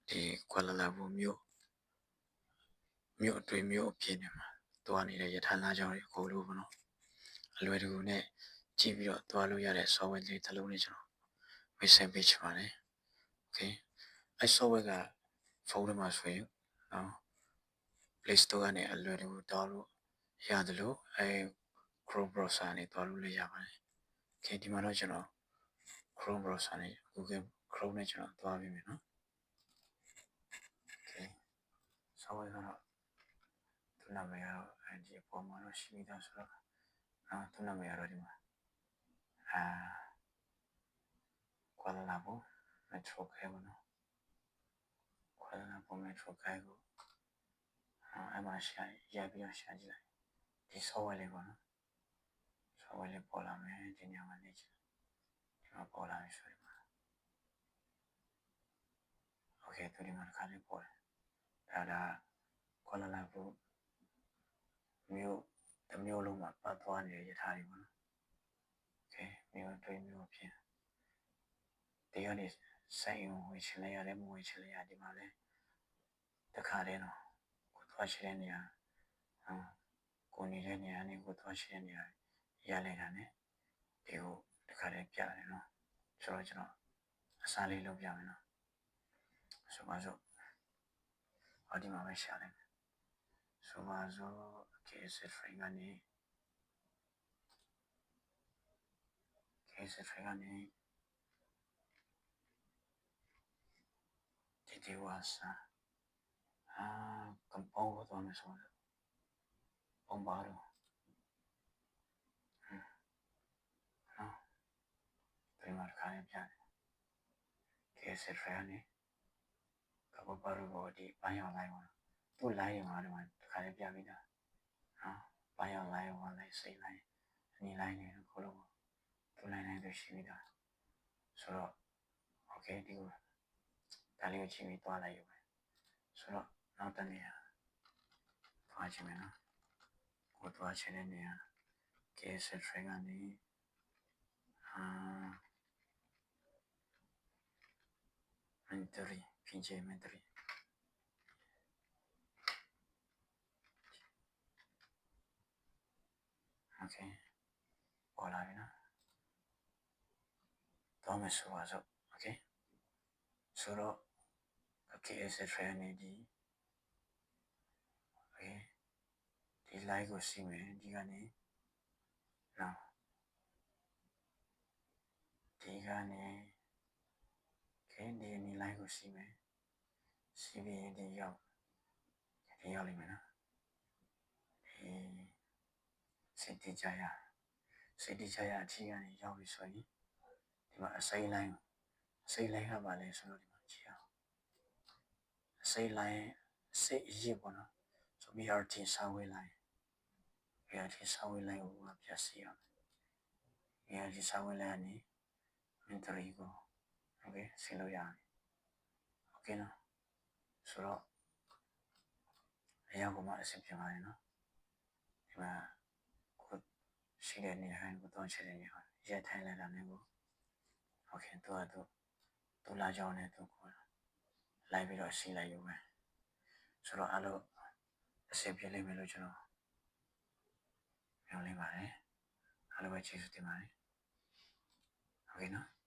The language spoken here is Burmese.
ဒီကွာလာလာပူမြို့အတွင်းမြို့အပြင်ထဲမှာသွားနေတဲ့ရထားလမ်းကြောင်းတွေအကုန်လုံးပေါ့နော်အလွယ်တကူနဲ့ကြည့်ပြီးတော့သွားလို့ရတဲ့ software လေးတစ်လုံးနဲ့ကျွန်တော်မိတ်ဆက်ပေးချင်ပါတယ် okay အဲ software ကဖုန်းထဲမှာဆိုရင်နော် Play Store ကနေအလွယ်တကူတောင်းလို့ရတယ်လို့အဲ Chrome browser နဲ့တောင်းလို့လည်းရပါတယ် okay ဒီမှာတော့ကျွန်တော် Chrome browser နဲ့ Google Chrome နဲ့ကျွန်တော်သွားပြီးမယ်နော် okay software ကတော့သူ့နာမည်ကတော့ဒီအပေါ်မှာတော့ရှိပြီးသားဆိုတော့သူ့နာမည်ကတော့ဒီမှာကွာလာလာပူ Metro ခဲပေါ့နော်ကွာလာလာပူ Metro ခဲကိုအဲ့မှာရှာရိုက်ပြီးတော့ရှာကြည့်လိုက်ဒီ software လေးပေါ့နော် software လေးပေါ်လာမယ်ဒီညမှာနေချင်ဒီမှာပေါ်လာပြီဆိုဒီမှာ okay သူဒီမှာတစ်ခါလေးပေါ်တယ်ဒါကွာလာလာပူမြို့တစ်မြို့လုံးမှာပတ်သွားနေတဲ့ရထားတွေပေါ့နော် okay မြို့အတွင်းမြို့ပြင်ဒီကနေစိုက်ဝင်ဝင်ချင်လိုက်ရတယ်မဝင်ချင်လိုက်ရဒီမှာလဲတစ်ခါတည်းတော့ကိုသွားရှိတဲ့နေရာကိုနေတဲ့နေရာနဲ့ကိုသွားရှိတဲ့နေရာရလိုက်တာ ਨੇ ဒီကိုတစ်ခါတည်းပြတယ်နော်ဆိုတော့ကျွန်တော်အစားလေးလုပ်ပြမယ်နော်ဆိုပါစို့ဒီမှာပဲရှာလိုက်ဆိုပါစို့ KSF frame ကနေ KSF frame ကနေဒီဝါစာကံပေါင်းတော့မယ်ဆိုတော့ပုံပါတော့ဒီမှာခါရပြတယ် KSF frame ကနေကပပါတော့ဒီပိုင်းအောင်လိုက်ပါသူ့ line မှာဒီမှာခါရပြပြီးသားပိုင်းအောင်လိုက်ဝါလိုက်စိတ်လိုက်အနီ line တွေခလုံးသူ့ line တွေရှိပြီးသားဆိုတော့ okay ဒီကိုဒါလေးကိုချိန်ပြီးသွားလိုက်ရုံပဲဆိုတော့နောက်တစ်နေရာသွားချင်မယ်နော်ကိုသွားချင်တဲ့နေရာ KSF frame ကနေMentry PJ Mentry okay ပေါ်လာပြီနော်တော့မယ်ဆိုပါစို့ okay ဆိုတော့ KSF frame နေဒီ okay ဒီ line ကိုစီးမယ်ဒီကနေနော်ဒီကနေ okay ဒီ line ကိုစီးမယ်စီးပြီးဒီရောက်လိမ့်မယ်နော်ဒီစစ်တီချာရအချိန်ကနေရောက်ပြီဆိုရင်ဒီမှာအစိမ်း line ကပါလဲဆိုတော့ဒီမှာကြည့်အောင်အစိမ်း line စိတ်အရစ်ပေါ့နော်ဆို BRT subway line ကိုပြစီအောင် BRT subway line ကနေ Mentry ကို okay ဆင်းလို့ရတယ် okay နော်ဆိုတော့အရောက်ကိုမှအဆင်ပြေပါတယ်နော်ဒီမှာကိုရှိတဲ့နေရာကိုတော့ချက်တဲ့နေရာရက်ထိုင်လိုက်တာနဲ့ကို okay သူလာကြောင်းနဲ့သူကိုလိုက်ပြီးတော့စီးလိုက်ရုံပဲဆိုတော့အဲ့လိုအဆင်ပြေလိမ့်မယ်လို့ကျွန်တော်မျှော်လင့်ပါတယ်အားလုံးပဲကျေးဇူးတင်ပါတယ် okay နော်